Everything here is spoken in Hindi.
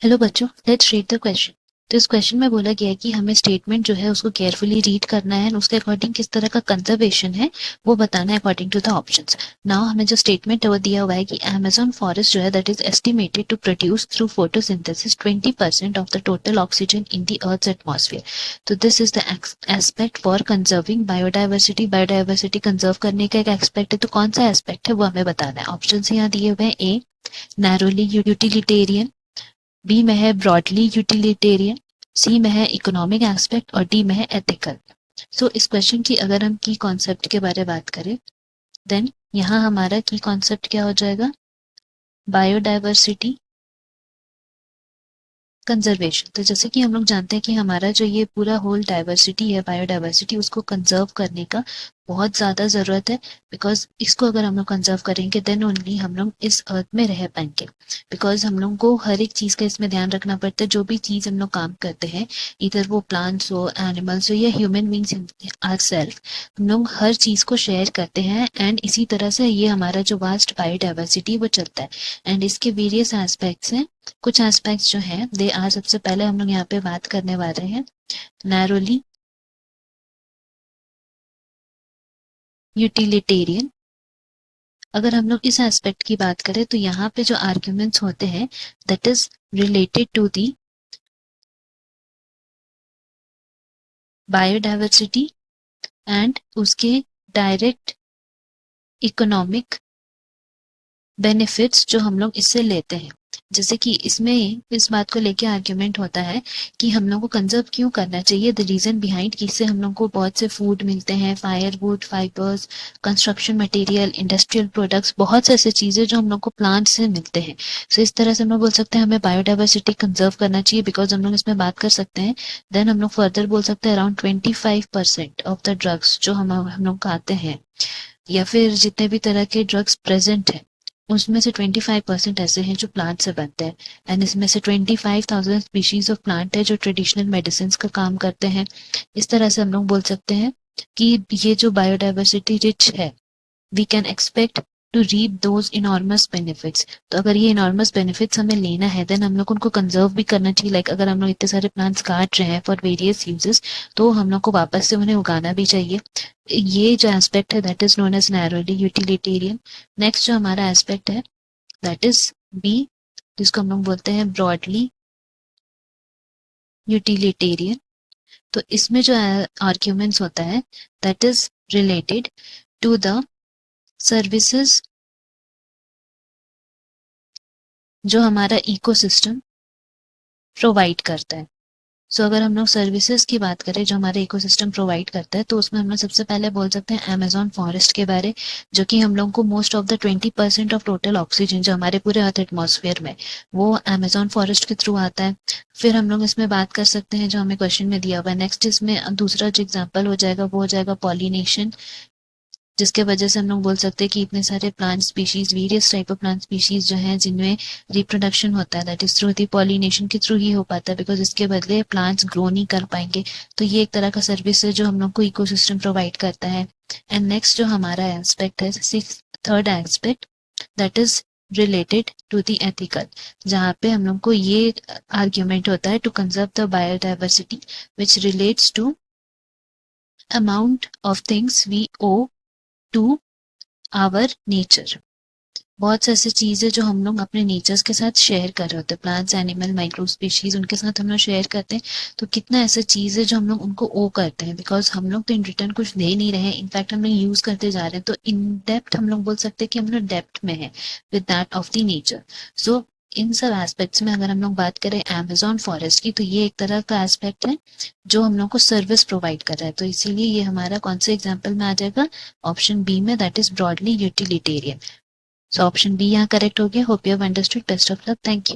हेलो बच्चों, लेट्स रीड द क्वेश्चन। तो इस क्वेश्चन में बोला गया है कि हमें स्टेटमेंट जो है उसको केयरफुली रीड करना है और उसके अकॉर्डिंग किस तरह का कंजर्वेशन है वो बताना है according to the options. Now हमें जो स्टेटमेंट है वो दिया हुआ है कि अमेजोन फॉरेस्ट जो है that is estimated to produce through photosynthesis 20% of the total oxygen in the earth's atmosphere. तो this is the aspect for conserving biodiversity. Biodiversity conserve करने का एक एस्पेक्ट है, तो कौन सा एस्पेक्ट है वो हमें बताना है। ऑप्शन यहाँ दिए हुए हैं। ए नैरोली यूटिलिटेरियन, बी में है ब्रॉडली यूटिलिटेरियन, सी में है इकोनॉमिक एस्पेक्ट और डी में है एथिकल। सो इस क्वेश्चन की अगर हम की कॉन्सेप्ट के बारे में बात करें देन यहाँ हमारा की कॉन्सेप्ट क्या हो जाएगा, बायोडाइवर्सिटी कंजर्वेशन। तो जैसे कि हम लोग जानते हैं कि हमारा जो ये पूरा होल डाइवर्सिटी है, बायोडाइवर्सिटी, उसको कंजर्व करने का बहुत ज़्यादा ज़रूरत है। बिकॉज इसको अगर हम लोग कंजर्व करेंगे देन ओनली हम लोग इस अर्थ में रह पाएंगे। बिकॉज हम लोग को हर एक चीज़ का इसमें ध्यान रखना पड़ता है। जो भी चीज़ हम लोग काम करते हैं, इधर वो प्लांट्स हो, एनिमल्स हो या ह्यूमन बींग्स आर सेल्फ, हम लोग हर चीज़ को शेयर करते हैं एंड इसी तरह से ये हमारा जो वास्ट बायोडाइवर्सिटी वो चलता है। एंड इसके वेरियस एस्पेक्ट्स हैं। कुछ एस्पेक्ट्स जो हैं दे आर, सबसे पहले हम लोग यहाँ पे बात करने वाले हैं नैरोली यूटिलिटेरियन। अगर हम लोग इस एस्पेक्ट की बात करें तो यहाँ पे जो आर्ग्यूमेंट्स होते हैं that is related to the biodiversity and उसके डायरेक्ट इकोनॉमिक बेनिफिट्स जो हम लोग इससे लेते हैं। जैसे कि इसमें इस बात को लेके आर्ग्यूमेंट होता है कि हम लोग को कंजर्व क्यों करना चाहिए, द रीजन बिहाइंड कि इससे हम लोग को बहुत से फूड मिलते हैं, firewood, fibres, construction material, industrial products, बहुत से ऐसे चीजें जो हम लोग को प्लांट से मिलते हैं। सो इस तरह से हम लोग बोल सकते हैं हमें बायोडाइवर्सिटी कंजर्व करना चाहिए बिकॉज हम लोग इसमें बात कर सकते हैं। देन हम लोग फर्दर बोल सकते हैं अराउंड 25% ऑफ द ड्रग्स जो हम लोग खाते हैं या फिर जितने भी तरह के ड्रग्स प्रेजेंट है उसमें से 25% ऐसे हैं जो प्लांट से बनते हैं। एंड इसमें से 25,000 स्पीशीज ऑफ प्लांट है जो ट्रेडिशनल मेडिसिन का काम करते हैं। इस तरह से हम लोग बोल सकते हैं कि ये जो बायोडाइवर्सिटी रिच है, we can expect to reap those enormous benefits. तो अगर ये इनॉर्मस बेनिफिट्स हमें लेना है देन हम लोग उनको कंजर्व भी करना चाहिए। लाइक अगर हम लोग इतने सारे प्लांट्स काट रहे हैं फॉर वेरियस यूजेस तो हम लोग को वापस से उन्हें उगाना भी चाहिए। ये जो एस्पेक्ट है that is known as narrowly utilitarian. Next जो हमारा एस्पेक्ट है दैट इज बी, जिसको हम लोग बोलते हैं ब्रॉडली यूटिलिटेरियन। तो इसमें जो आर्ग्यूमेंट्स होता है that is related to the services जो हमारा इकोसिस्टम प्रोवाइड करता है। सो अगर हम लोग सर्विसेज की बात करें जो हमारे इकोसिस्टम प्रोवाइड करता है तो उसमें हम लोग सबसे पहले बोल सकते हैं अमेजोन फॉरेस्ट के बारे, जो कि हम लोग को most of the 20% of total oxygen जो हमारे पूरे अर्थ एटमॉस्फेयर में वो अमेजोन फॉरेस्ट के थ्रू आता है। फिर हम लोग इसमें बात कर सकते हैं जो हमें क्वेश्चन में दिया हुआ है। नेक्स्ट इसमें दूसरा जो एग्जाम्पल हो जाएगा वो हो जाएगा पॉलिनेशन, जिसके वजह से हम लोग बोल सकते हैं कि इतने सारे plant species, various type of plant species जो हैं जिनमें रिप्रोडक्शन होता है that is through the pollination के थ्रू ही हो पाता है बिकॉज इसके बदले प्लांट्स ग्रो नहीं कर पाएंगे। तो ये एक तरह का सर्विस है जो हम लोग को इकोसिस्टम प्रोवाइड करता है। एंड नेक्स्ट जो हमारा एस्पेक्ट है, third aspect that is related to the ethical, जहाँ पे हम लोग को ये आर्ग्यूमेंट होता है to conserve the biodiversity which relates to amount of things we owe to our nature. बहुत से ऐसी चीजें जो हम लोग अपने नेचर्स के साथ शेयर कर रहे होते हैं, प्लांट्स, एनिमल, माइक्रो स्पीशीज, उनके साथ हम लोग शेयर करते हैं। तो कितना ऐसे चीज है जो हम लोग उनको ओ करते हैं बिकॉज हम लोग तो इन रिटर्न कुछ दे नहीं रहे हैं, इनफैक्ट हम लोग यूज करते जा रहे हैं। तो इन डेप्थ हम लोग बोल सकते हैं कि हम लोग डेप्थ में है with that of the nature. So इन सब एस्पेक्ट्स में अगर हम लोग बात करें अमेजोन फॉरेस्ट की तो ये एक तरह का एस्पेक्ट है जो हम लोग को सर्विस प्रोवाइड कर रहा है। तो इसीलिए ये हमारा कौन से एग्जाम्पल में आ जाएगा, ऑप्शन बी में, that is broadly utilitarian. So option B यहाँ करेक्ट हो गया। Hope you have understood. Best of luck. Thank you.